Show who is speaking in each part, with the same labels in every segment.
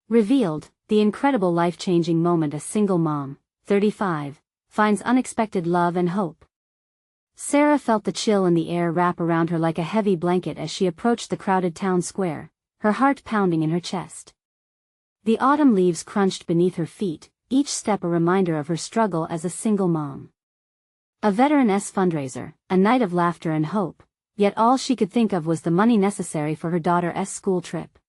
Speaker 1: Revealed, the incredible life-changing moment a single mom, 35, finds unexpected love and hope. Sarah felt the chill in the air wrap around her like a heavy blanket as she approached the crowded town square, her heart pounding in her chest. The autumn leaves crunched beneath her feet, each step a reminder of her struggle as a single mom. A veteran-esque fundraiser, a night of laughter and hope, yet all she could think of was the money necessary for her daughter's school trip.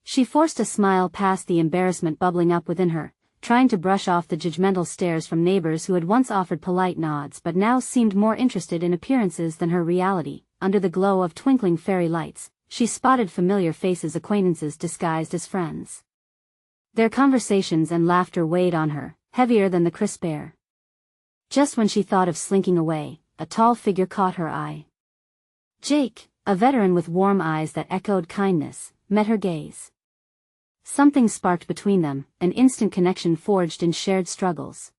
Speaker 1: She forced a smile past the embarrassment bubbling up within her, trying to brush off the judgmental stares from neighbors who had once offered polite nods but now seemed more interested in appearances than her reality. Under the glow of twinkling fairy lights, she spotted familiar faces, acquaintances disguised as friends. Their conversations and laughter weighed on her, heavier than the crisp air. Just when she thought of slinking away, a tall figure caught her eye. Jake, a veteran with warm eyes that echoed kindness, met her gaze. Something sparked between them, an instant connection forged in shared struggles.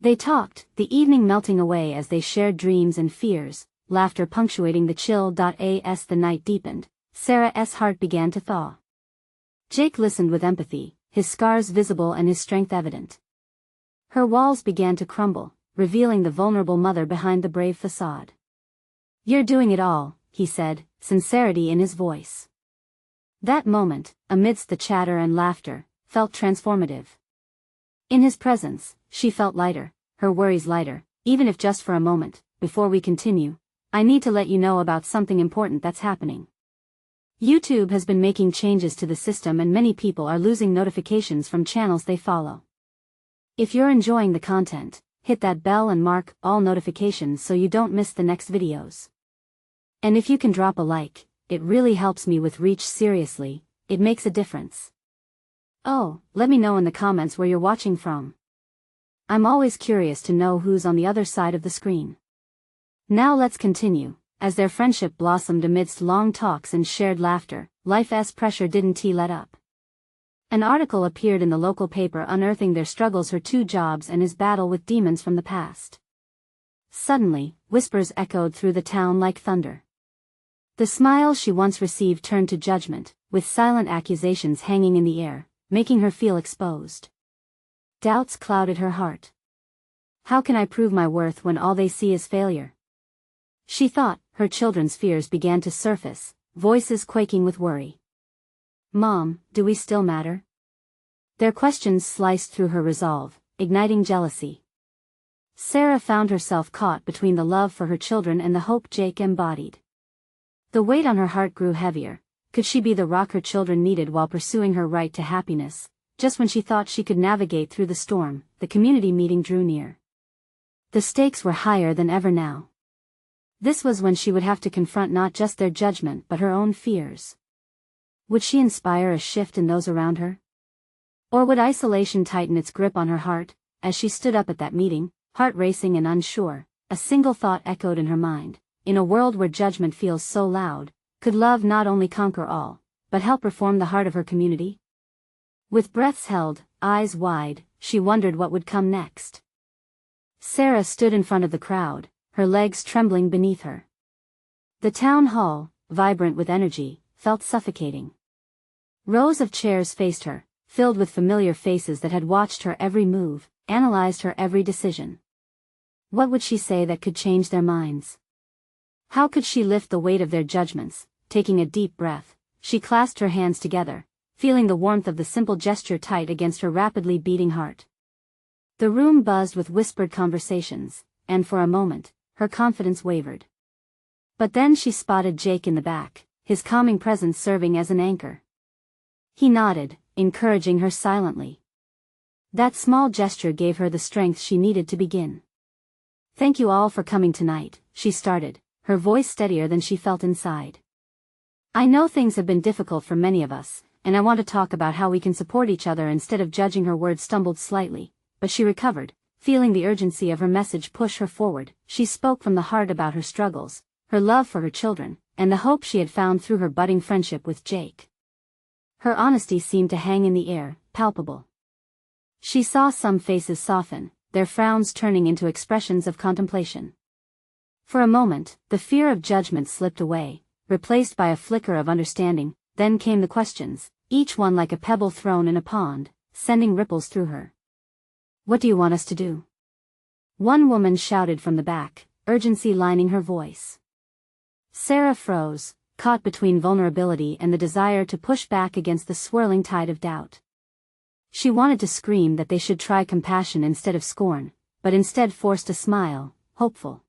Speaker 1: They talked, the evening melting away as they shared dreams and fears, laughter punctuating the chill. As the night deepened, Sarah's heart began to thaw. Jake listened with empathy, his scars visible and his strength evident. Her walls began to crumble, revealing the vulnerable mother behind the brave facade. "You're doing it all," he said, sincerity in his voice. That moment, amidst the chatter and laughter, felt transformative. In his presence, she felt lighter, her worries lighter, even if just for a moment. "Before we continue, I need to let you know about something important that's happening. YouTube has been making changes to the system and many people are losing notifications from channels they follow. If you're enjoying the content, hit that bell and mark all notifications so you don't miss the next videos. And if you can drop a like, it really helps me with reach. Seriously, it makes a difference. Oh, let me know in the comments where you're watching from. I'm always curious to know who's on the other side of the screen." Now let's continue. As their friendship blossomed amidst long talks and shared laughter, life's pressure didn't let up. An article appeared in the local paper unearthing their struggles, her 2 jobs and his battle with demons from the past. Suddenly, whispers echoed through the town like thunder. The smile she once received turned to judgment, with silent accusations hanging in the air, making her feel exposed. Doubts clouded her heart. How can I prove my worth when all they see is failure? She thought. Her children's fears began to surface, voices quaking with worry. "Mom, do we still matter?" Their questions sliced through her resolve, igniting jealousy. Sarah found herself caught between the love for her children and the hope Jake embodied. The weight on her heart grew heavier. Could she be the rock her children needed while pursuing her right to happiness? Just when she thought she could navigate through the storm, the community meeting drew near. The stakes were higher than ever now. This was when she would have to confront not just their judgment but her own fears. Would she inspire a shift in those around her? Or would isolation tighten its grip on her heart? As she stood up at that meeting, heart racing and unsure, a single thought echoed in her mind. In a world where judgment feels so loud, could love not only conquer all, but help reform the heart of her community? With breaths held, eyes wide, she wondered what would come next. Sarah stood in front of the crowd, her legs trembling beneath her. The town hall, vibrant with energy, felt suffocating. Rows of chairs faced her, filled with familiar faces that had watched her every move, analyzed her every decision. What would she say that could change their minds? How could she lift the weight of their judgments? Taking a deep breath, she clasped her hands together, feeling the warmth of the simple gesture tight against her rapidly beating heart. The room buzzed with whispered conversations, and for a moment, her confidence wavered. But then she spotted Jake in the back, his calming presence serving as an anchor. He nodded, encouraging her silently. That small gesture gave her the strength she needed to begin. "Thank you all for coming tonight," she started, her voice steadier than she felt inside. "I know things have been difficult for many of us, and I want to talk about how we can support each other instead of judging." Her words stumbled slightly, but she recovered, feeling the urgency of her message push her forward. She spoke from the heart about her struggles, her love for her children, and the hope she had found through her budding friendship with Jake. Her honesty seemed to hang in the air, palpable. She saw some faces soften, their frowns turning into expressions of contemplation. For a moment, the fear of judgment slipped away, replaced by a flicker of understanding. Then came the questions. each one like a pebble thrown in a pond, sending ripples through her. "What do you want us to do?" one woman shouted from the back, urgency lining her voice. Sarah froze, caught between vulnerability and the desire to push back against the swirling tide of doubt. She wanted to scream that they should try compassion instead of scorn, but instead forced a smile, hopeful.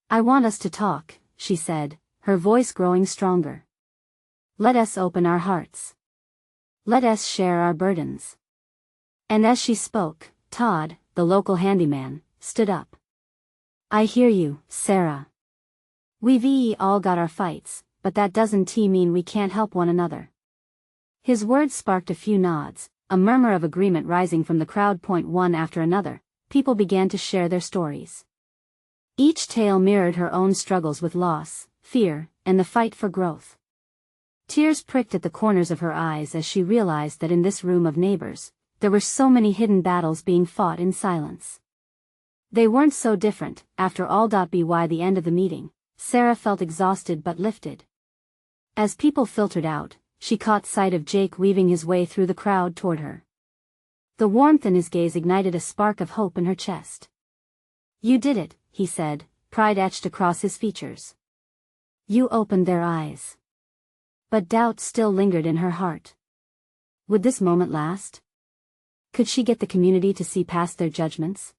Speaker 1: "I want us to talk," she said, her voice growing stronger. "Let us open our hearts. Let us share our burdens." And as she spoke, Todd, the local handyman, stood up. "I hear you, Sarah. We've all got our fights, but that doesn't mean we can't help one another." His words sparked a few nods, a murmur of agreement rising from the crowd. One after another, people began to share their stories. Each tale mirrored her own struggles with loss, fear, and the fight for growth. Tears pricked at the corners of her eyes as she realized that in this room of neighbors, there were so many hidden battles being fought in silence. They weren't so different, after all. By the end of the meeting, Sarah felt exhausted but lifted. As people filtered out, she caught sight of Jake weaving his way through the crowd toward her. The warmth in his gaze ignited a spark of hope in her chest. "You did it," he said, pride etched across his features. "You opened their eyes." But doubt still lingered in her heart. Would this moment last? Could she get the community to see past their judgments?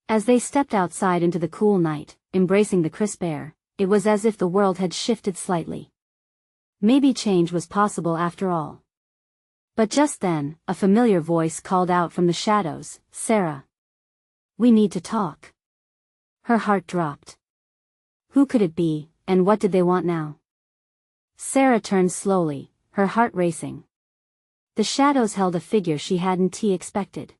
Speaker 1: As they stepped outside into the cool night, embracing the crisp air, it was as if the world had shifted slightly. Maybe change was possible after all. But just then, a familiar voice called out from the shadows, "Sarah. We need to talk." Her heart dropped. Who could it be, and what did they want now? Sarah turned slowly, her heart racing. The shadows held a figure she hadn't expected.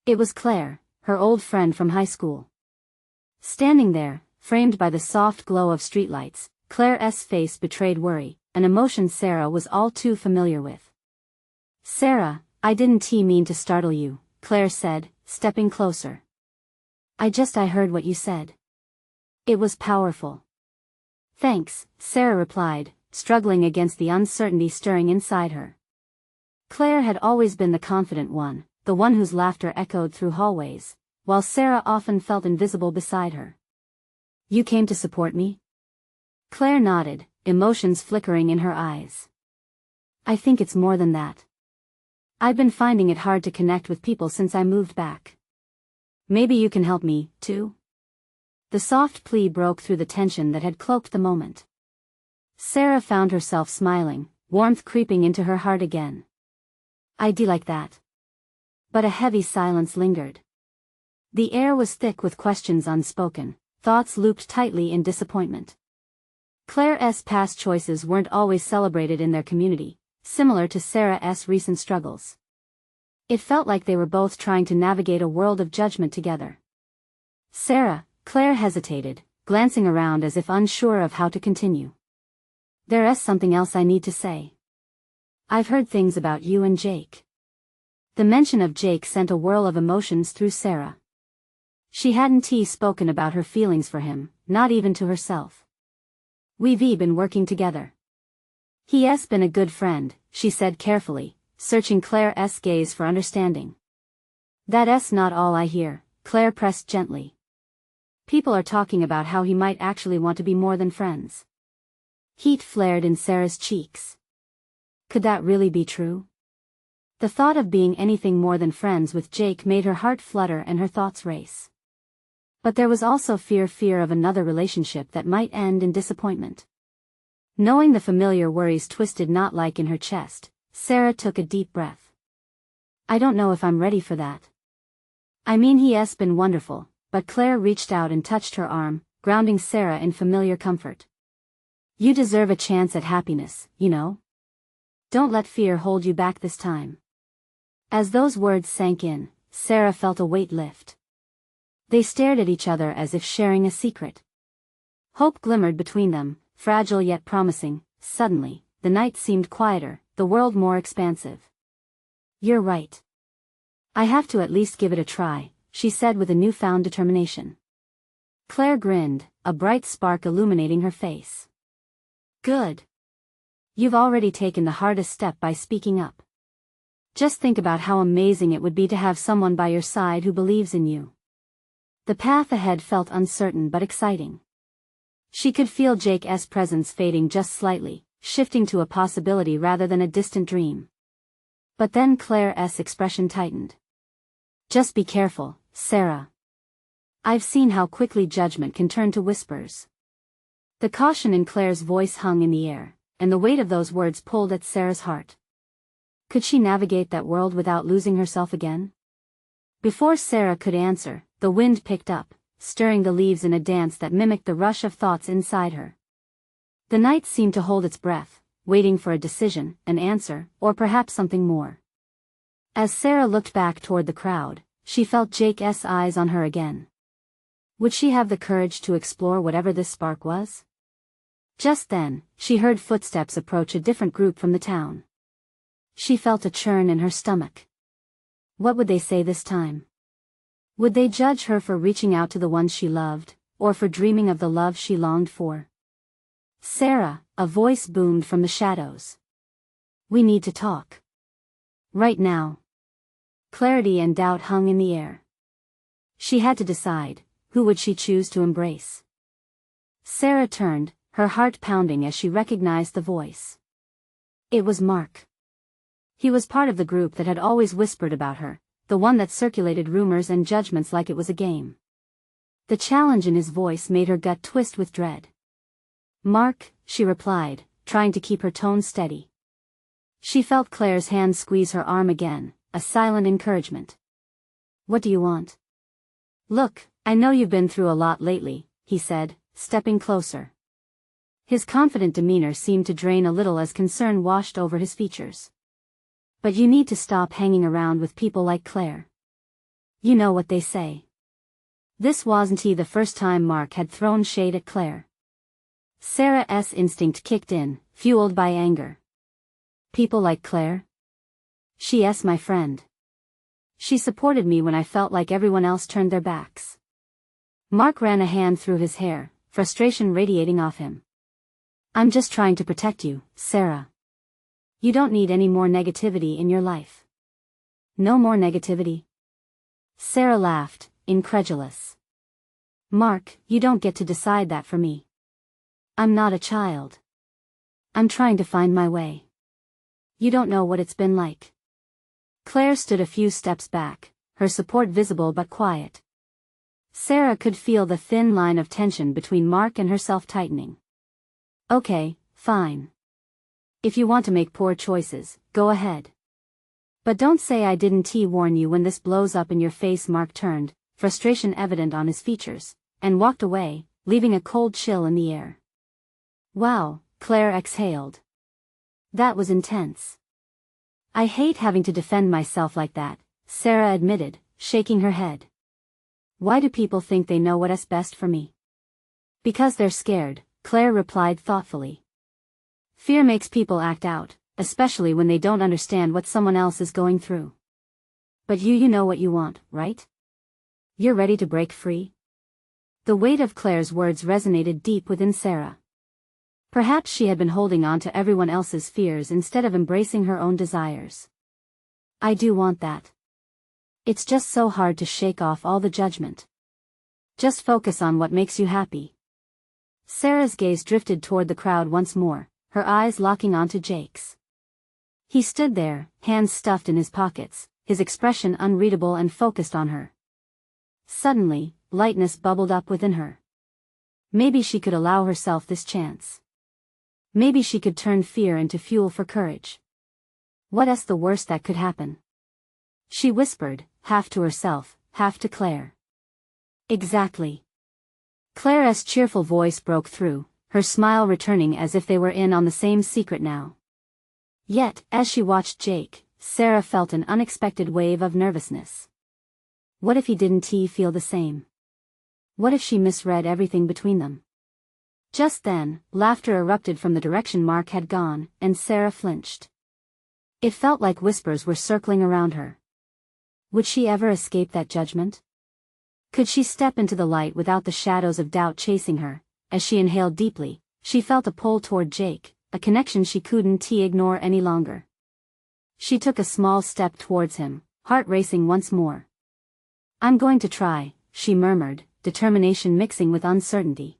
Speaker 1: It was Claire, her old friend from high school. Standing there, framed by the soft glow of streetlights, Claire's face betrayed worry, an emotion Sarah was all too familiar with. "Sarah, I didn't mean to startle you," Claire said, stepping closer. I heard what you said. It was powerful." "Thanks," Sarah replied, struggling against the uncertainty stirring inside her. Claire had always been the confident one, the one whose laughter echoed through hallways, while Sarah often felt invisible beside her. "You came to support me?" Claire nodded, emotions flickering in her eyes. "I think it's more than that. I've been finding it hard to connect with people since I moved back. Maybe you can help me, too?" The soft plea broke through the tension that had cloaked the moment. Sarah found herself smiling, warmth creeping into her heart again. "I'd like that." But a heavy silence lingered. The air was thick with questions unspoken, thoughts looped tightly in disappointment. Claire's past choices weren't always celebrated in their community, similar to Sarah's recent struggles. It felt like they were both trying to navigate a world of judgment together. "Sarah," Claire hesitated, glancing around as if unsure of how to continue. "There's something else I need to say. I've heard things about you and Jake." The mention of Jake sent a whirl of emotions through Sarah. She hadn't spoken about her feelings for him, not even to herself. "We've been working together. He's been a good friend," she said carefully, searching Claire's gaze for understanding. "That's not all I hear," Claire pressed gently. "People are talking about how he might actually want to be more than friends." Heat flared in Sarah's cheeks. Could that really be true? The thought of being anything more than friends with Jake made her heart flutter and her thoughts race. But there was also fear of another relationship that might end in disappointment. Knowing the familiar worries twisted knot-like in her chest, Sarah took a deep breath. "I don't know if I'm ready for that. I mean, he's been wonderful," but Claire reached out and touched her arm, grounding Sarah in familiar comfort. "You deserve a chance at happiness, you know. Don't let fear hold you back this time." As those words sank in, Sarah felt a weight lift. They stared at each other as if sharing a secret. Hope glimmered between them, fragile yet promising. Suddenly, the night seemed quieter, the world more expansive. "You're right. I have to at least give it a try," she said with a newfound determination. Claire grinned, a bright spark illuminating her face. "Good. You've already taken the hardest step by speaking up. Just think about how amazing it would be to have someone by your side who believes in you. The path ahead felt uncertain but exciting. She could feel Jake's presence fading just slightly, shifting to a possibility rather than a distant dream. But then Claire's expression tightened. Just be careful, Sarah. I've seen how quickly judgment can turn to whispers. The caution in Claire's voice hung in the air, and the weight of those words pulled at Sarah's heart. Could she navigate that world without losing herself again? Before Sarah could answer, the wind picked up, stirring the leaves in a dance that mimicked the rush of thoughts inside her. The night seemed to hold its breath, waiting for a decision, an answer, or perhaps something more. As Sarah looked back toward the crowd, she felt Jake's eyes on her again. Would she have the courage to explore whatever this spark was? Just then, she heard footsteps approach a different group from the town. She felt a churn in her stomach. What would they say this time? Would they judge her for reaching out to the ones she loved, or for dreaming of the love she longed for? Sarah, a voice boomed from the shadows. We need to talk. Right now. Clarity and doubt hung in the air. She had to decide, who would she choose to embrace? Sarah turned, her heart pounding as she recognized the voice. It was Mark. He was part of the group that had always whispered about her, the one that circulated rumors and judgments like it was a game. The challenge in his voice made her gut twist with dread. Mark, she replied, trying to keep her tone steady. She felt Claire's hand squeeze her arm again, a silent encouragement. What do you want? Look, I know you've been through a lot lately, he said, stepping closer. His confident demeanor seemed to drain a little as concern washed over his features. But you need to stop hanging around with people like Claire. You know what they say. This wasn't the first time Mark had thrown shade at Claire. Sarah's instinct kicked in, fueled by anger. People like Claire? She's my friend. She supported me when I felt like everyone else turned their backs. Mark ran a hand through his hair, frustration radiating off him. I'm just trying to protect you, Sarah. You don't need any more negativity in your life. No more negativity? Sarah laughed, incredulous. Mark, you don't get to decide that for me. I'm not a child. I'm trying to find my way. You don't know what it's been like. Claire stood a few steps back, her support visible but quiet. Sarah could feel the thin line of tension between Mark and herself tightening. Okay, fine. If you want to make poor choices, go ahead. But don't say I didn't warn you when this blows up in your face. Mark turned, frustration evident on his features, and walked away, leaving a cold chill in the air. Wow, Claire exhaled. That was intense. I hate having to defend myself like that, Sarah admitted, shaking her head. Why do people think they know what's best for me? Because they're scared, Claire replied thoughtfully. Fear makes people act out, especially when they don't understand what someone else is going through. But you know what you want, right? You're ready to break free? The weight of Claire's words resonated deep within Sarah. Perhaps she had been holding on to everyone else's fears instead of embracing her own desires. I do want that. It's just so hard to shake off all the judgment. Just focus on what makes you happy. Sarah's gaze drifted toward the crowd once more, her eyes locking onto Jake's. He stood there, hands stuffed in his pockets, his expression unreadable and focused on her. Suddenly, lightness bubbled up within her. Maybe she could allow herself this chance. Maybe she could turn fear into fuel for courage. What's the worst that could happen? She whispered, half to herself, half to Claire. Exactly. Claire's cheerful voice broke through, her smile returning as if they were in on the same secret now. Yet, as she watched Jake, Sarah felt an unexpected wave of nervousness. What if he didn't feel the same? What if she misread everything between them? Just then, laughter erupted from the direction Mark had gone, and Sarah flinched. It felt like whispers were circling around her. Would she ever escape that judgment? Could she step into the light without the shadows of doubt chasing her? As she inhaled deeply, she felt a pull toward Jake, a connection she couldn't ignore any longer. She took a small step towards him, heart racing once more. "I'm going to try," she murmured, determination mixing with uncertainty.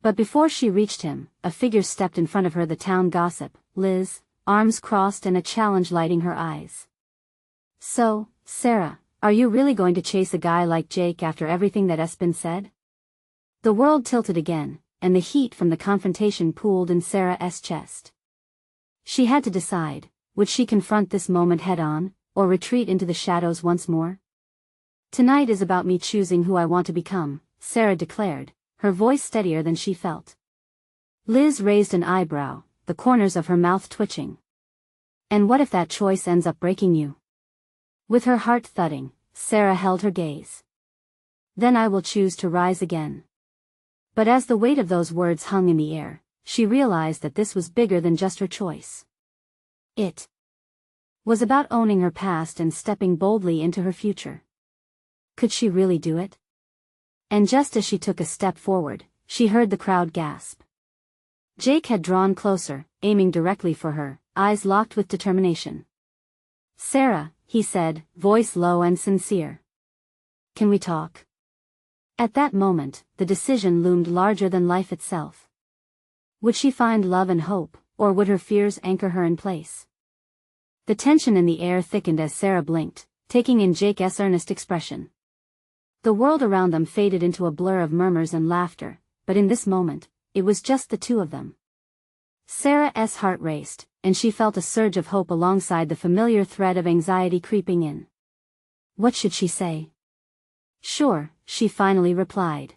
Speaker 1: But before she reached him, a figure stepped in front of her, the town gossip, Liz, arms crossed and a challenge lighting her eyes. "So, Sarah, are you really going to chase a guy like Jake after everything that has been said?" The world tilted again, and the heat from the confrontation pooled in Sarah's chest. She had to decide, would she confront this moment head-on, or retreat into the shadows once more? "Tonight is about me choosing who I want to become," Sarah declared, her voice steadier than she felt. Liz raised an eyebrow, the corners of her mouth twitching. "And what if that choice ends up breaking you?" With her heart thudding, Sarah held her gaze. "Then I will choose to rise again." But as the weight of those words hung in the air, she realized that this was bigger than just her choice. It was about owning her past and stepping boldly into her future. Could she really do it? And just as she took a step forward, she heard the crowd gasp. Jake had drawn closer, aiming directly for her, eyes locked with determination. "Sarah," he said, voice low and sincere. "Can we talk?" At that moment, the decision loomed larger than life itself. Would she find love and hope, or would her fears anchor her in place? The tension in the air thickened as Sarah blinked, taking in Jake's earnest expression. The world around them faded into a blur of murmurs and laughter, but in this moment, it was just the two of them. Sarah's heart raced, and she felt a surge of hope alongside the familiar thread of anxiety creeping in. What should she say? "Sure," she finally replied.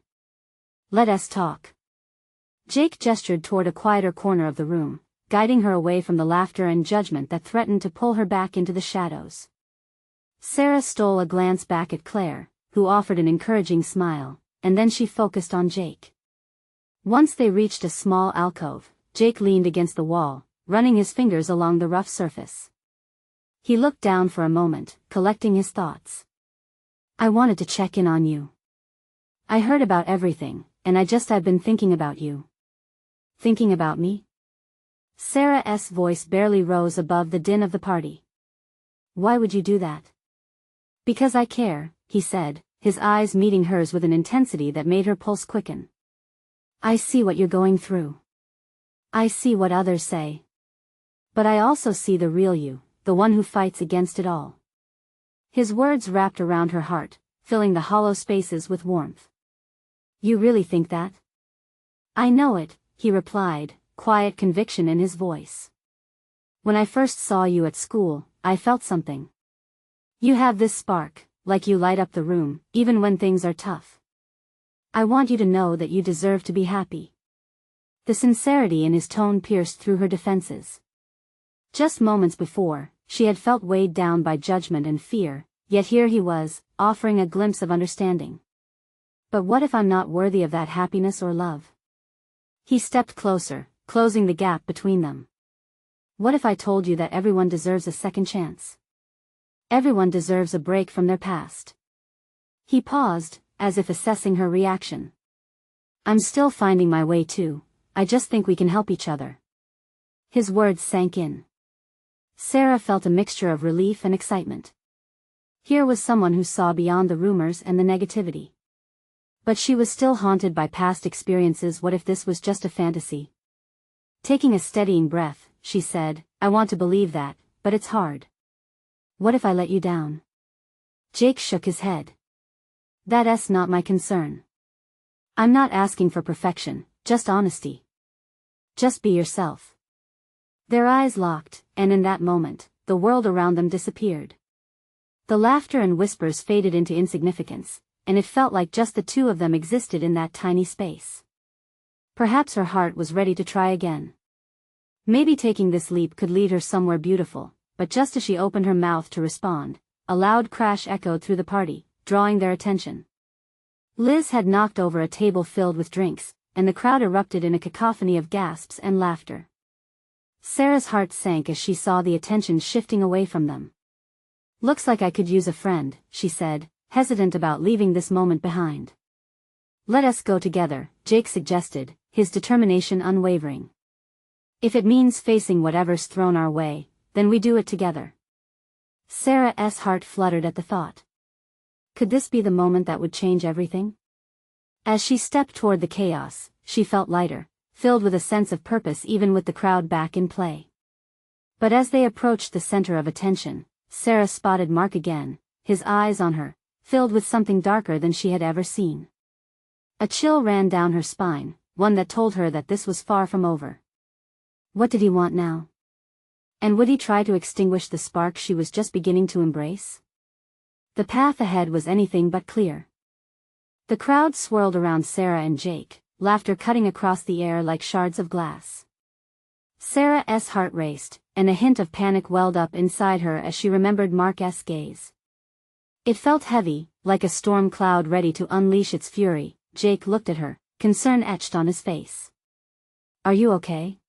Speaker 1: "Let us talk." Jake gestured toward a quieter corner of the room, guiding her away from the laughter and judgment that threatened to pull her back into the shadows. Sarah stole a glance back at Claire, who offered an encouraging smile, and then she focused on Jake. Once they reached a small alcove, Jake leaned against the wall, running his fingers along the rough surface. He looked down for a moment, collecting his thoughts. "I wanted to check in on you. I heard about everything, and I've been thinking about you." "Thinking about me?" Sarah's voice barely rose above the din of the party. "Why would you do that?" "Because I care," he said, his eyes meeting hers with an intensity that made her pulse quicken. "I see what you're going through. I see what others say. But I also see the real you, the one who fights against it all." His words wrapped around her heart, filling the hollow spaces with warmth. "You really think that?" "I know it," he replied, quiet conviction in his voice. "When I first saw you at school, I felt something. You have this spark, like you light up the room, even when things are tough. I want you to know that you deserve to be happy." The sincerity in his tone pierced through her defenses. Just moments before, she had felt weighed down by judgment and fear, yet here he was, offering a glimpse of understanding. "But what if I'm not worthy of that happiness or love?" He stepped closer, closing the gap between them. "What if I told you that everyone deserves a second chance? Everyone deserves a break from their past?" He paused, as if assessing her reaction. "I'm still finding my way too. I just think we can help each other." His words sank in. Sarah felt a mixture of relief and excitement. Here was someone who saw beyond the rumors and the negativity. But she was still haunted by past experiences. What if this was just a fantasy? Taking a steadying breath, she said, "I want to believe that, but it's hard." "What if I let you down?" Jake shook his head. "That's not my concern. I'm not asking for perfection, just honesty. Just be yourself." Their eyes locked, and in that moment, the world around them disappeared. The laughter and whispers faded into insignificance, and it felt like just the two of them existed in that tiny space. Perhaps her heart was ready to try again. Maybe taking this leap could lead her somewhere beautiful, but just as she opened her mouth to respond, a loud crash echoed through the party, drawing their attention. Liz had knocked over a table filled with drinks, and the crowd erupted in a cacophony of gasps and laughter. Sarah's heart sank as she saw the attention shifting away from them. "Looks like I could use a friend," she said, hesitant about leaving this moment behind. "Let us go together," Jake suggested, his determination unwavering. If it means facing whatever's thrown our way, then we do it together. Sarah's heart fluttered at the thought. Could this be the moment that would change everything? As she stepped toward the chaos, she felt lighter, filled with a sense of purpose even with the crowd back in play. But as they approached the center of attention, Sarah spotted Mark again, his eyes on her, filled with something darker than she had ever seen. A chill ran down her spine, one that told her that this was far from over. What did he want now? And would he try to extinguish the spark she was just beginning to embrace? The path ahead was anything but clear. The crowd swirled around Sarah and Jake, laughter cutting across the air like shards of glass. Sarah's heart raced, and a hint of panic welled up inside her as she remembered Mark's gaze. It felt heavy, like a storm cloud ready to unleash its fury. Jake looked at her, concern etched on his face. Are you okay?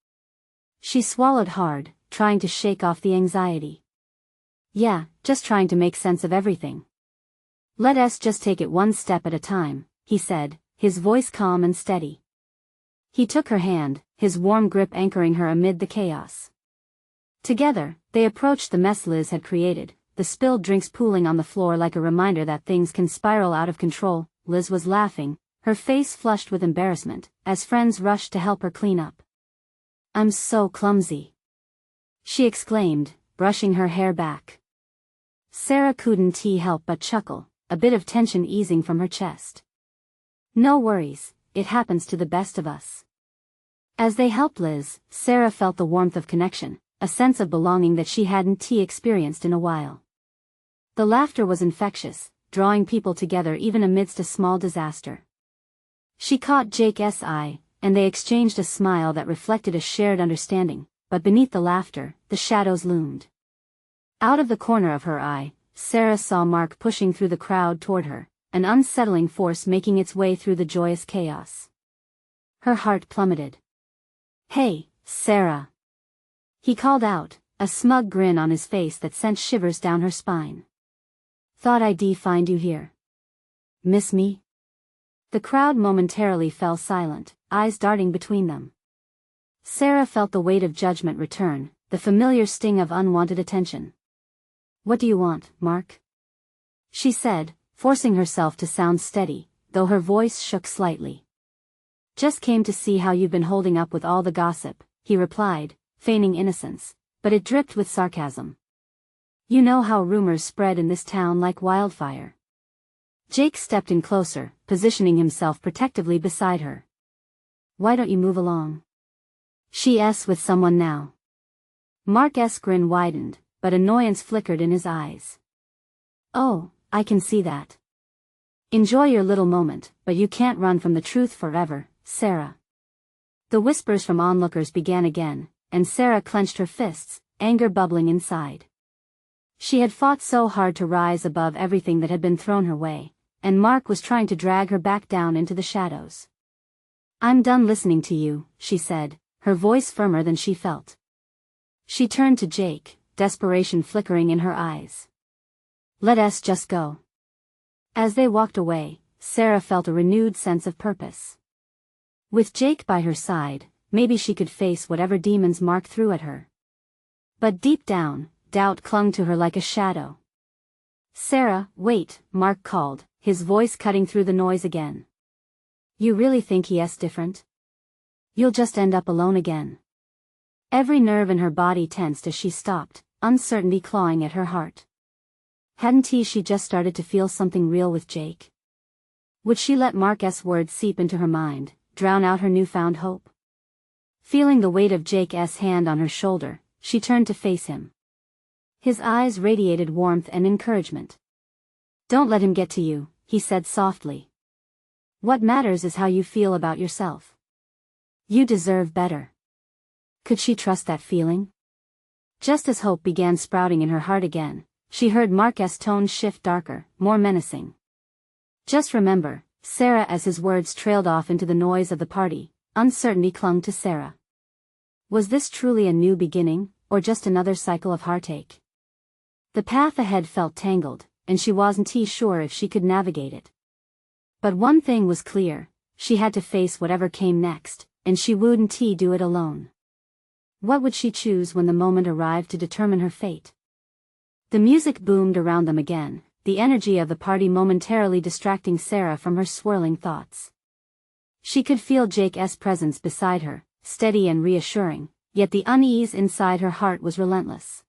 Speaker 1: She swallowed hard, trying to shake off the anxiety. Yeah, just trying to make sense of everything. Let us just take it one step at a time, he said, his voice calm and steady. He took her hand, his warm grip anchoring her amid the chaos. Together, they approached the mess Liz had created, the spilled drinks pooling on the floor like a reminder that things can spiral out of control. Liz was laughing, her face flushed with embarrassment, as friends rushed to help her clean up. I'm so clumsy, she exclaimed, brushing her hair back. Sarah couldn't help but chuckle, a bit of tension easing from her chest. No worries, it happens to the best of us. As they helped Liz, Sarah felt the warmth of connection, a sense of belonging that she hadn't experienced in a while. The laughter was infectious, drawing people together even amidst a small disaster. She caught Jake's eye, and they exchanged a smile that reflected a shared understanding, but beneath the laughter, the shadows loomed. Out of the corner of her eye, Sarah saw Mark pushing through the crowd toward her, an unsettling force making its way through the joyous chaos. Her heart plummeted. Hey, Sarah! He called out, a smug grin on his face that sent shivers down her spine. Thought I'd find you here. Miss me? The crowd momentarily fell silent, eyes darting between them. Sarah felt the weight of judgment return, the familiar sting of unwanted attention. What do you want, Mark? She said, forcing herself to sound steady, though her voice shook slightly. Just came to see how you've been holding up with all the gossip, he replied, feigning innocence, but it dripped with sarcasm. You know how rumors spread in this town like wildfire. Jake stepped in closer, positioning himself protectively beside her. Why don't you move along? She's with someone now. Mark's grin widened, but annoyance flickered in his eyes. Oh, I can see that. Enjoy your little moment, but you can't run from the truth forever, Sarah. The whispers from onlookers began again, and Sarah clenched her fists, anger bubbling inside. She had fought so hard to rise above everything that had been thrown her way, and Mark was trying to drag her back down into the shadows. I'm done listening to you, she said, her voice firmer than she felt. She turned to Jake, desperation flickering in her eyes. Let us just go. As they walked away, Sarah felt a renewed sense of purpose. With Jake by her side, maybe she could face whatever demons Mark threw at her. But deep down, doubt clung to her like a shadow. Sarah, wait, Mark called, his voice cutting through the noise again. You really think he's different? You'll just end up alone again. Every nerve in her body tensed as she stopped, uncertainty clawing at her heart. Hadn't she just started to feel something real with Jake? Would she let Mark's words seep into her mind, drown out her newfound hope? Feeling the weight of Jake's hand on her shoulder, she turned to face him. His eyes radiated warmth and encouragement. Don't let him get to you, he said softly. What matters is how you feel about yourself. You deserve better. Could she trust that feeling? Just as hope began sprouting in her heart again, she heard Mark's tone shift darker, more menacing. Just remember, Sarah. As his words trailed off into the noise of the party, uncertainty clung to Sarah. Was this truly a new beginning, or just another cycle of heartache? The path ahead felt tangled, and she wasn't sure if she could navigate it. But one thing was clear, she had to face whatever came next, and she wouldn't do it alone. What would she choose when the moment arrived to determine her fate? The music boomed around them again, the energy of the party momentarily distracting Sarah from her swirling thoughts. She could feel Jake's presence beside her, steady and reassuring, yet the unease inside her heart was relentless.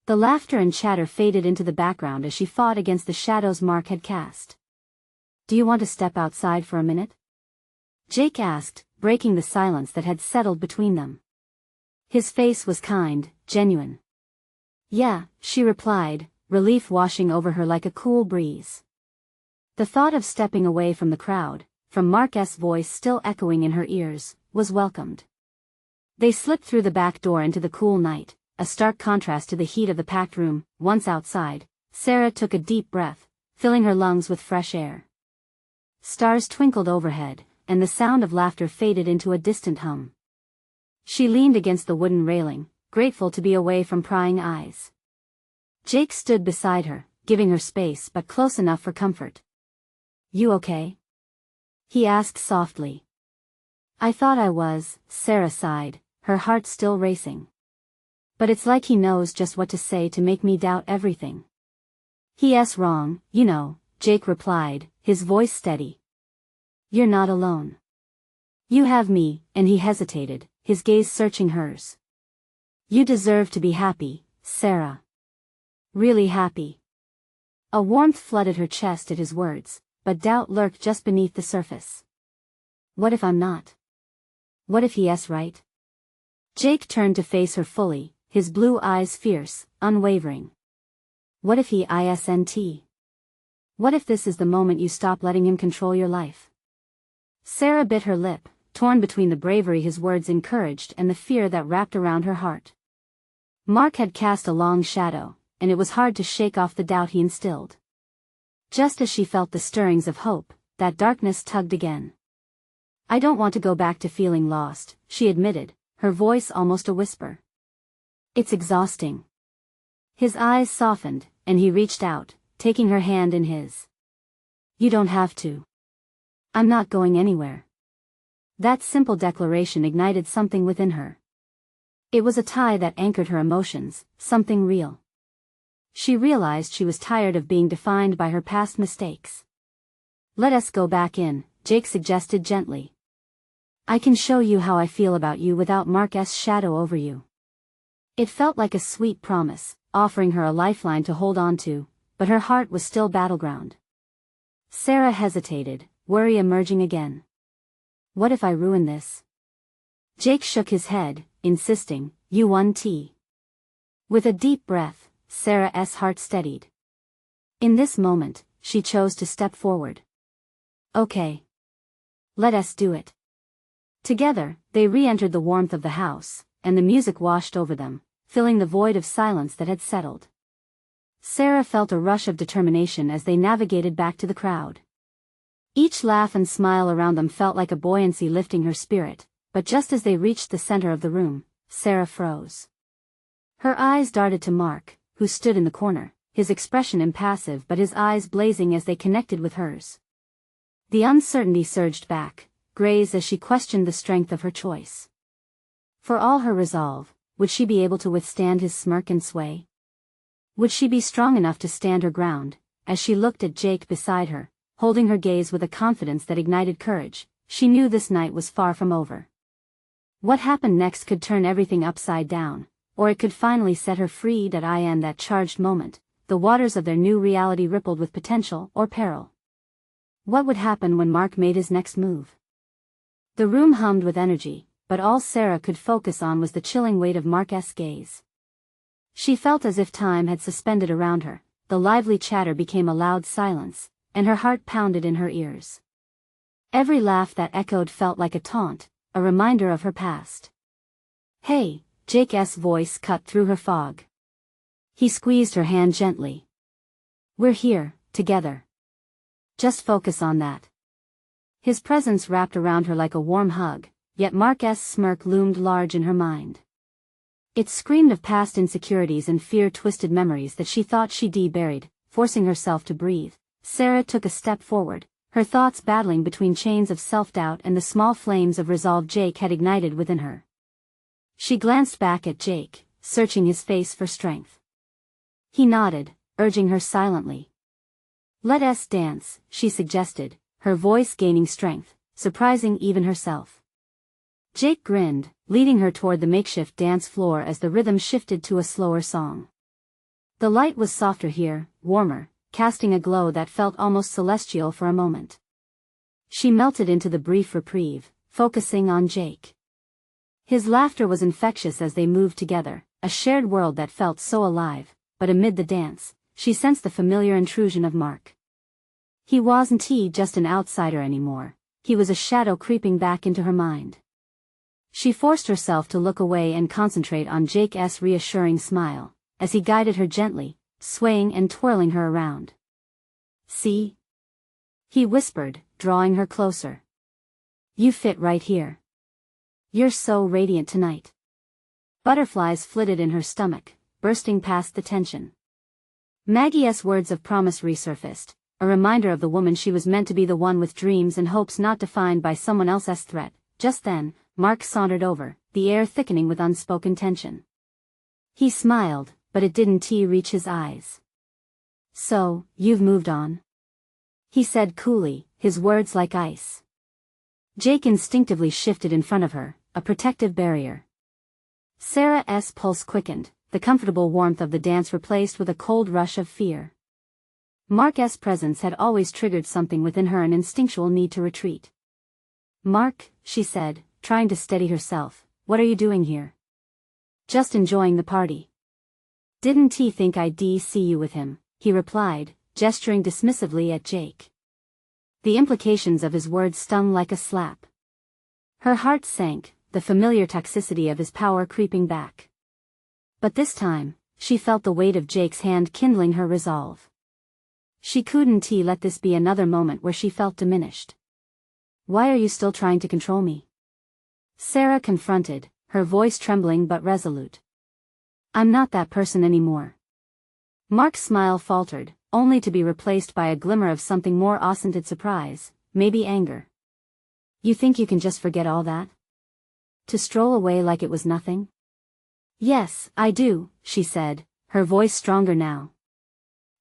Speaker 1: The laughter and chatter faded into the background as she fought against the shadows Mark had cast. "Do you want to step outside for a minute?" Jake asked, breaking the silence that had settled between them. His face was kind, genuine. "Yeah," she replied, relief washing over her like a cool breeze. The thought of stepping away from the crowd, from Mark's voice still echoing in her ears, was welcomed. They slipped through the back door into the cool night, a stark contrast to the heat of the packed room. Once outside, Sarah took a deep breath, filling her lungs with fresh air. Stars twinkled overhead, and the sound of laughter faded into a distant hum. She leaned against the wooden railing, grateful to be away from prying eyes. Jake stood beside her, giving her space but close enough for comfort. "You okay?" he asked softly. "I thought I was," Sarah sighed, her heart still racing. "But it's like he knows just what to say to make me doubt everything." "He's wrong, you know," Jake replied, his voice steady. "You're not alone. You have me," and he hesitated, his gaze searching hers. "You deserve to be happy, Sarah. Really happy." A warmth flooded her chest at his words, but doubt lurked just beneath the surface. "What if I'm not? What if he's right?" Jake turned to face her fully, his blue eyes fierce, unwavering. "What if he isn't? What if this is the moment you stop letting him control your life?" Sarah bit her lip, torn between the bravery his words encouraged and the fear that wrapped around her heart. Mark had cast a long shadow, and it was hard to shake off the doubt he instilled. Just as she felt the stirrings of hope, that darkness tugged again. "I don't want to go back to feeling lost," she admitted, her voice almost a whisper. "It's exhausting." His eyes softened, and he reached out, taking her hand in his. "You don't have to. I'm not going anywhere." That simple declaration ignited something within her. It was a tie that anchored her emotions, something real. She realized she was tired of being defined by her past mistakes. "Let us go back in," Jake suggested gently. "I can show you how I feel about you without Mark's shadow over you." It felt like a sweet promise, offering her a lifeline to hold on to, but her heart was still battleground. Sarah hesitated, worry emerging again. "What if I ruin this?" Jake shook his head, insisting, "You want tea." With a deep breath, Sarah's heart steadied. In this moment, she chose to step forward. "Okay. Let us do it." Together, they re-entered the warmth of the house, and the music washed over them, filling the void of silence that had settled. Sarah felt a rush of determination as they navigated back to the crowd. Each laugh and smile around them felt like a buoyancy lifting her spirit, but just as they reached the center of the room, Sarah froze. Her eyes darted to Mark, who stood in the corner, his expression impassive but his eyes blazing as they connected with hers. The uncertainty surged back, grazed as she questioned the strength of her choice. For all her resolve, would she be able to withstand his smirk and sway? Would she be strong enough to stand her ground? As she looked at Jake beside her, holding her gaze with a confidence that ignited courage, she knew this night was far from over. What happened next could turn everything upside down, or it could finally set her free. In that charged moment, the waters of their new reality rippled with potential or peril. What would happen when Mark made his next move? The room hummed with energy, but all Sarah could focus on was the chilling weight of Mark's gaze. She felt as if time had suspended around her, the lively chatter became a loud silence, and her heart pounded in her ears. Every laugh that echoed felt like a taunt, a reminder of her past. "Hey," Jake's voice cut through her fog. He squeezed her hand gently. "We're here, together. Just focus on that." His presence wrapped around her like a warm hug, yet Mark's smirk loomed large in her mind. It screamed of past insecurities and fear-twisted memories that she thought she'd buried. Forcing herself to breathe, Sarah took a step forward, her thoughts battling between chains of self-doubt and the small flames of resolve Jake had ignited within her. She glanced back at Jake, searching his face for strength. He nodded, urging her silently. "Let us dance," she suggested, her voice gaining strength, surprising even herself. Jake grinned, leading her toward the makeshift dance floor as the rhythm shifted to a slower song. The light was softer here, warmer, casting a glow that felt almost celestial for a moment. She melted into the brief reprieve, focusing on Jake. His laughter was infectious as they moved together, a shared world that felt so alive, but amid the dance, she sensed the familiar intrusion of Mark. He wasn't just an outsider anymore, he was a shadow creeping back into her mind. She forced herself to look away and concentrate on Jake's reassuring smile, as he guided her gently, swaying and twirling her around. "See?" he whispered, drawing her closer. "You fit right here. You're so radiant tonight." Butterflies flitted in her stomach, bursting past the tension. Maggie's words of promise resurfaced, a reminder of the woman she was meant to be, the one with dreams and hopes not defined by someone else's threat. Just then, Mark sauntered over, the air thickening with unspoken tension. He smiled, but it didn't reach his eyes. "So, you've moved on?" he said coolly, his words like ice. Jake instinctively shifted in front of her, a protective barrier. Sarah's pulse quickened, the comfortable warmth of the dance replaced with a cold rush of fear. Mark's presence had always triggered something within her, an instinctual need to retreat. "Mark," she said, trying to steady herself, "what are you doing here?" "Just enjoying the party." "Didn't he think I'd see you with him?" he replied, gesturing dismissively at Jake. The implications of his words stung like a slap. Her heart sank, the familiar toxicity of his power creeping back. But this time, she felt the weight of Jake's hand kindling her resolve. She couldn't let this be another moment where she felt diminished. "Why are you still trying to control me?" Sarah confronted, her voice trembling but resolute. "I'm not that person anymore." Mark's smile faltered, only to be replaced by a glimmer of something more accented: surprise, maybe anger. "You think you can just forget all that? To stroll away like it was nothing?" "Yes, I do," she said, her voice stronger now.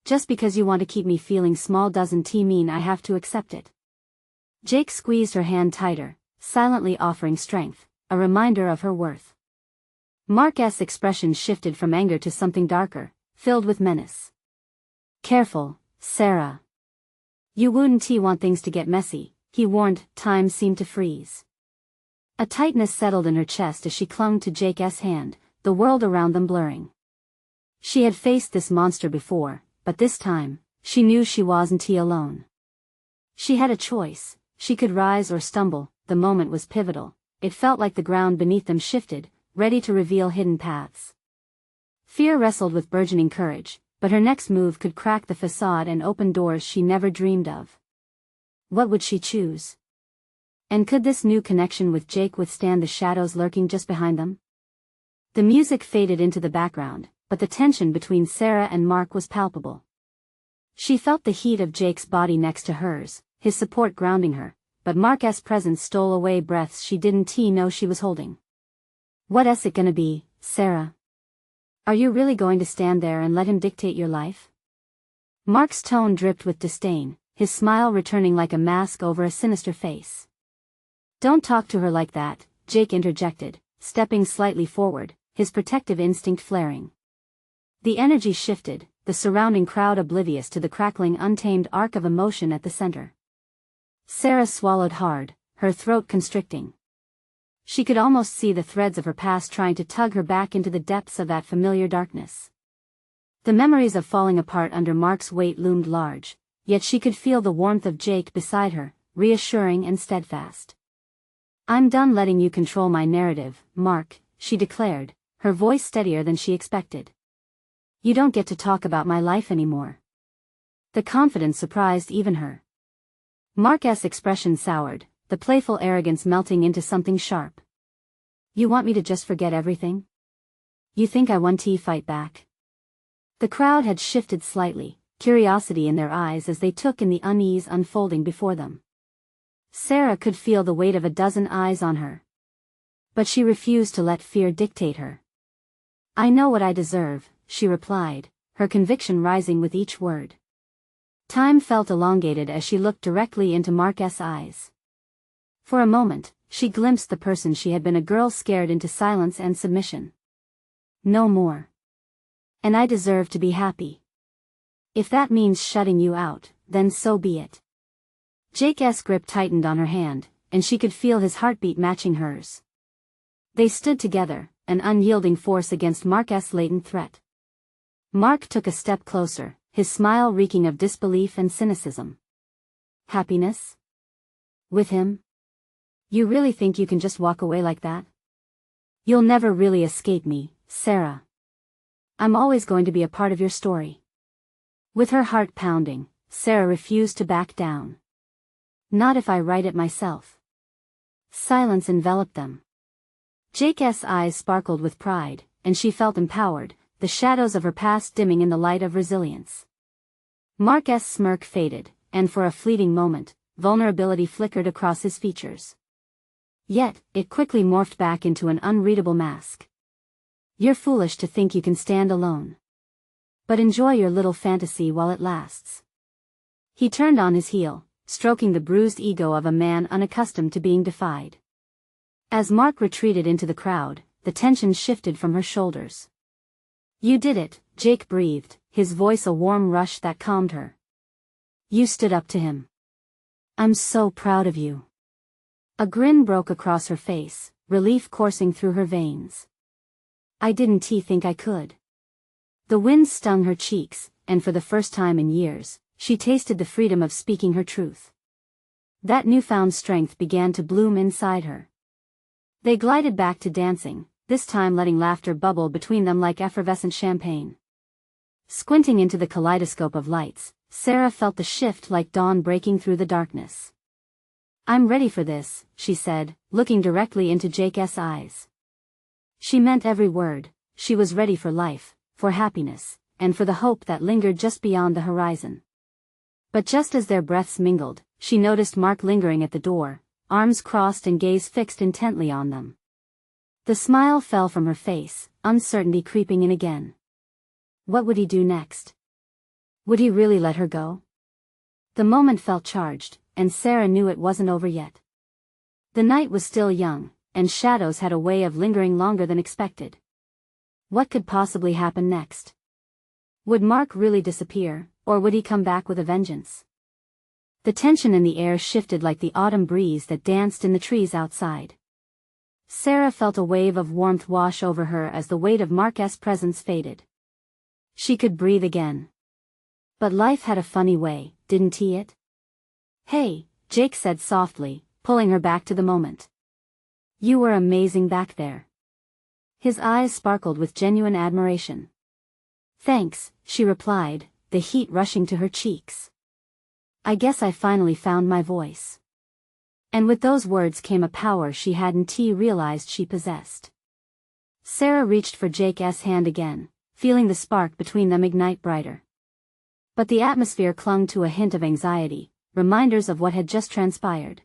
Speaker 1: "Just because you want to keep me feeling small doesn't mean I have to accept it." Jake squeezed her hand tighter, silently offering strength, a reminder of her worth. Mark's expression shifted from anger to something darker, filled with menace. "Careful, Sarah. You wouldn't want things to get messy," he warned. Time seemed to freeze. A tightness settled in her chest as she clung to Jake's hand, the world around them blurring. She had faced this monster before, but this time, she knew she wasn't alone. She had a choice: she could rise or stumble. The moment was pivotal. It felt like the ground beneath them shifted, ready to reveal hidden paths. Fear wrestled with burgeoning courage, but her next move could crack the facade and open doors she never dreamed of. What would she choose? And could this new connection with Jake withstand the shadows lurking just behind them? The music faded into the background, but the tension between Sarah and Mark was palpable. She felt the heat of Jake's body next to hers, his support grounding her, but Mark's presence stole away breaths she didn't know she was holding. "What's it gonna be, Sarah? Are you really going to stand there and let him dictate your life?" Mark's tone dripped with disdain, his smile returning like a mask over a sinister face. "Don't talk to her like that," Jake interjected, stepping slightly forward, his protective instinct flaring. The energy shifted, the surrounding crowd oblivious to the crackling, untamed arc of emotion at the center. Sarah swallowed hard, her throat constricting. She could almost see the threads of her past trying to tug her back into the depths of that familiar darkness. The memories of falling apart under Mark's weight loomed large, yet she could feel the warmth of Jake beside her, reassuring and steadfast. "I'm done letting you control my narrative, Mark," she declared, her voice steadier than she expected. "You don't get to talk about my life anymore." The confidence surprised even her. Mark's expression soured, the playful arrogance melting into something sharp. "You want me to just forget everything? You think I want to fight back?" The crowd had shifted slightly, curiosity in their eyes as they took in the unease unfolding before them. Sarah could feel the weight of a dozen eyes on her. But she refused to let fear dictate her. "I know what I deserve," she replied, her conviction rising with each word. Time felt elongated as she looked directly into Mark's eyes. For a moment, she glimpsed the person she had been, a girl scared into silence and submission. "No more. And I deserve to be happy. If that means shutting you out, then so be it." Jake's grip tightened on her hand, and she could feel his heartbeat matching hers. They stood together, an unyielding force against Mark's latent threat. Mark took a step closer, his smile reeking of disbelief and cynicism. "Happiness? With him? You really think you can just walk away like that? You'll never really escape me, Sarah. I'm always going to be a part of your story." With her heart pounding, Sarah refused to back down. "Not if I write it myself." Silence enveloped them. Jake's eyes sparkled with pride, and she felt empowered, the shadows of her past dimming in the light of resilience. Mark's smirk faded, and for a fleeting moment, vulnerability flickered across his features. Yet, it quickly morphed back into an unreadable mask. "You're foolish to think you can stand alone. But enjoy your little fantasy while it lasts." He turned on his heel, stroking the bruised ego of a man unaccustomed to being defied. As Mark retreated into the crowd, the tension shifted from her shoulders. "You did it," Jake breathed, his voice a warm rush that calmed her. "You stood up to him. I'm so proud of you." A grin broke across her face, relief coursing through her veins. "I didn't think I could." The wind stung her cheeks, and for the first time in years, she tasted the freedom of speaking her truth. That newfound strength began to bloom inside her. They glided back to dancing, this time letting laughter bubble between them like effervescent champagne. Squinting into the kaleidoscope of lights, Sarah felt the shift like dawn breaking through the darkness. "I'm ready for this," she said, looking directly into Jake's eyes. She meant every word. She was ready for life, for happiness, and for the hope that lingered just beyond the horizon. But just as their breaths mingled, she noticed Mark lingering at the door, arms crossed and gaze fixed intently on them. The smile fell from her face, uncertainty creeping in again. What would he do next? Would he really let her go? The moment felt charged, and Sarah knew it wasn't over yet. The night was still young, and shadows had a way of lingering longer than expected. What could possibly happen next? Would Mark really disappear, or would he come back with a vengeance? The tension in the air shifted like the autumn breeze that danced in the trees outside. Sarah felt a wave of warmth wash over her as the weight of Mark's presence faded. She could breathe again. But life had a funny way, didn't it? "Hey," Jake said softly, pulling her back to the moment. "You were amazing back there." His eyes sparkled with genuine admiration. "Thanks," she replied, the heat rushing to her cheeks. "I guess I finally found my voice." And with those words came a power she hadn't realized she possessed. Sarah reached for Jake's hand again, feeling the spark between them ignite brighter. But the atmosphere clung to a hint of anxiety, reminders of what had just transpired.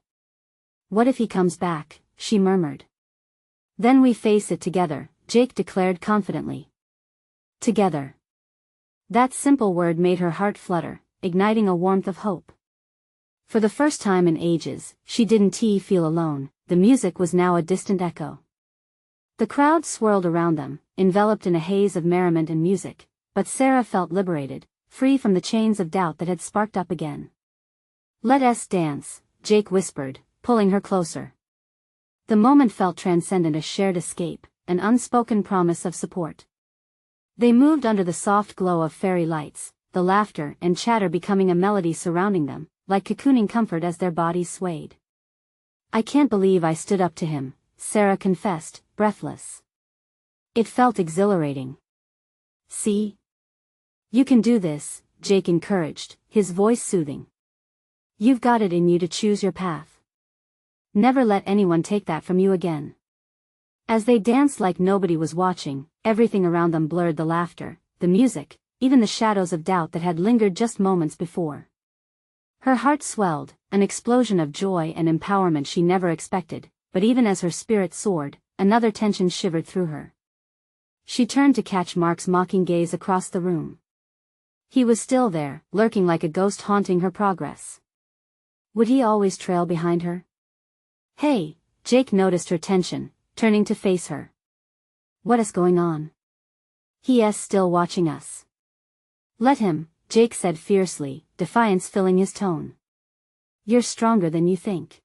Speaker 1: "What if he comes back?" she murmured. "Then we face it together," Jake declared confidently. Together. That simple word made her heart flutter, igniting a warmth of hope. For the first time in ages, she didn't feel alone. The music was now a distant echo. The crowd swirled around them, enveloped in a haze of merriment and music, but Sarah felt liberated, free from the chains of doubt that had sparked up again. "Let us dance," Jake whispered, pulling her closer. The moment felt transcendent, a shared escape, an unspoken promise of support. They moved under the soft glow of fairy lights, the laughter and chatter becoming a melody surrounding them, like cocooning comfort as their bodies swayed. "I can't believe I stood up to him," Sarah confessed, breathless. It felt exhilarating. "See? You can do this," Jake encouraged, his voice soothing. "You've got it in you to choose your path. Never let anyone take that from you again." As they danced like nobody was watching, everything around them blurred, the laughter, the music, even the shadows of doubt that had lingered just moments before. Her heart swelled, an explosion of joy and empowerment she never expected, but even as her spirit soared, another tension shivered through her. She turned to catch Mark's mocking gaze across the room. He was still there, lurking like a ghost haunting her progress. Would he always trail behind her? Hey, Jake noticed her tension, turning to face her. What is going on? He's still watching us. Let him, Jake said fiercely, defiance filling his tone. You're stronger than you think.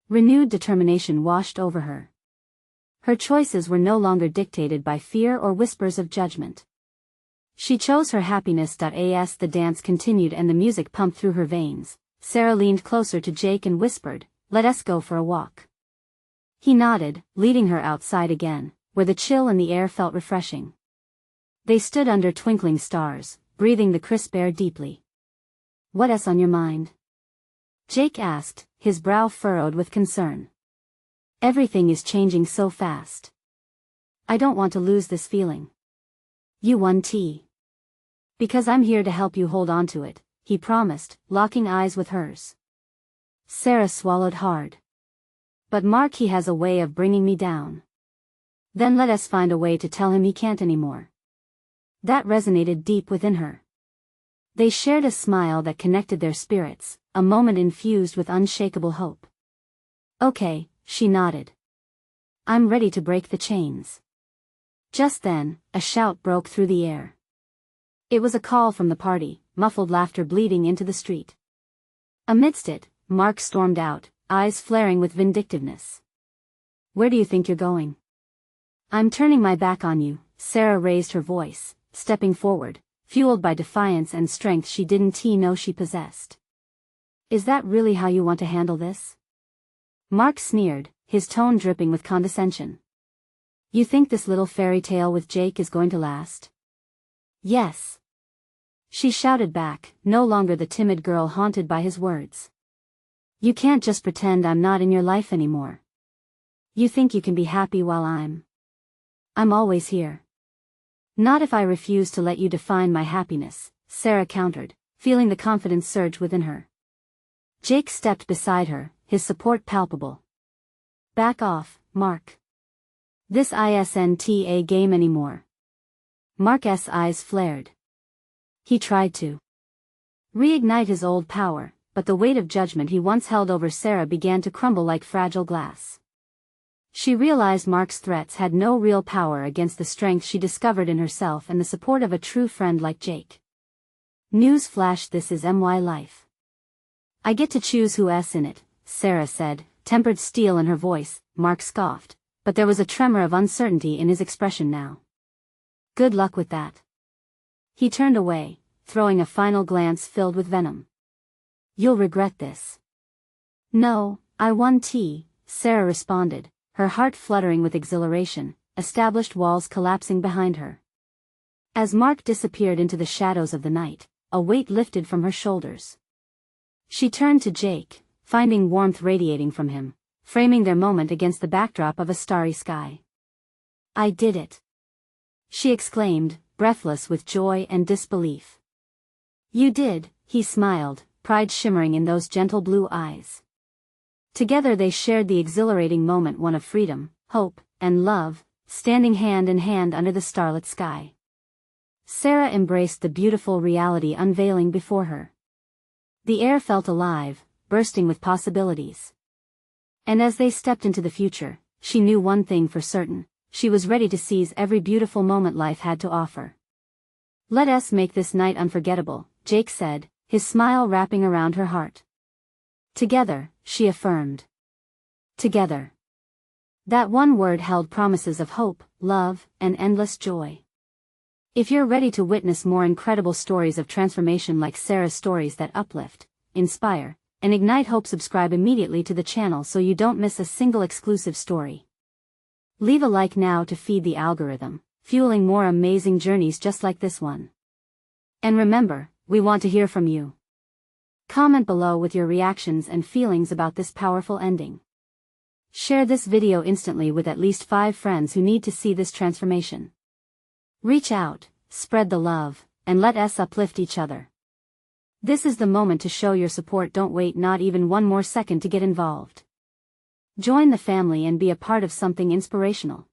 Speaker 1: Renewed determination washed over her. Her choices were no longer dictated by fear or whispers of judgment. She chose her happiness. As the dance continued and the music pumped through her veins, Sarah leaned closer to Jake and whispered, "Let us go for a walk." He nodded, leading her outside again, where the chill in the air felt refreshing. They stood under twinkling stars, breathing the crisp air deeply. "What's on your mind?" Jake asked, his brow furrowed with concern. "Everything is changing so fast. I don't want to lose this feeling." "You won tea. Because I'm here to help you hold on to it," he promised, locking eyes with hers. Sarah swallowed hard. "But Mark, he has a way of bringing me down." "Then let us find a way to tell him he can't anymore." That resonated deep within her. They shared a smile that connected their spirits, a moment infused with unshakable hope. "Okay," she nodded. "I'm ready to break the chains." Just then, a shout broke through the air. It was a call from the party, muffled laughter bleeding into the street. Amidst it, Mark stormed out, eyes flaring with vindictiveness. "Where do you think you're going?" "I'm turning my back on you," Sarah raised her voice, stepping forward, fueled by defiance and strength she didn't know she possessed. "Is that really how you want to handle this?" Mark sneered, his tone dripping with condescension. "You think this little fairy tale with Jake is going to last?" "Yes." She shouted back, no longer the timid girl haunted by his words. "You can't just pretend I'm not in your life anymore. You think you can be happy while I'm always here." "Not if I refuse to let you define my happiness," Sarah countered, feeling the confidence surge within her. Jake stepped beside her, his support palpable. "Back off, Mark. This isn't a game anymore." Mark's eyes flared. He tried to reignite his old power, but the weight of judgment he once held over Sarah began to crumble like fragile glass. She realized Mark's threats had no real power against the strength she discovered in herself and the support of a true friend like Jake. "News flash, this is my life. I get to choose who's in it," Sarah said, tempered steel in her voice. Mark scoffed, but there was a tremor of uncertainty in his expression now. "Good luck with that." He turned away, throwing a final glance filled with venom. "You'll regret this." "No, I won tea," Sarah responded, her heart fluttering with exhilaration, established walls collapsing behind her. As Mark disappeared into the shadows of the night, a weight lifted from her shoulders. She turned to Jake, finding warmth radiating from him, framing their moment against the backdrop of a starry sky. "I did it!" she exclaimed, breathless with joy and disbelief. "You did," he smiled, pride shimmering in those gentle blue eyes. Together they shared the exhilarating moment, one of freedom, hope, and love, standing hand in hand under the starlit sky. Sarah embraced the beautiful reality unveiling before her. The air felt alive, bursting with possibilities. And as they stepped into the future, she knew one thing for certain: she was ready to seize every beautiful moment life had to offer. "Let us make this night unforgettable," Jake said, his smile wrapping around her heart. "Together," she affirmed. "Together." That one word held promises of hope, love, and endless joy. If you're ready to witness more incredible stories of transformation like Sarah's stories that uplift, inspire, and ignite hope, subscribe immediately to the channel so you don't miss a single exclusive story. Leave a like now to feed the algorithm, fueling more amazing journeys just like this one. And remember, we want to hear from you. Comment below with your reactions and feelings about this powerful ending. Share this video instantly with at least 5 friends who need to see this transformation. Reach out, spread the love, and let us uplift each other. This is the moment to show your support. Don't wait not even one more second to get involved. Join the family and be a part of something inspirational.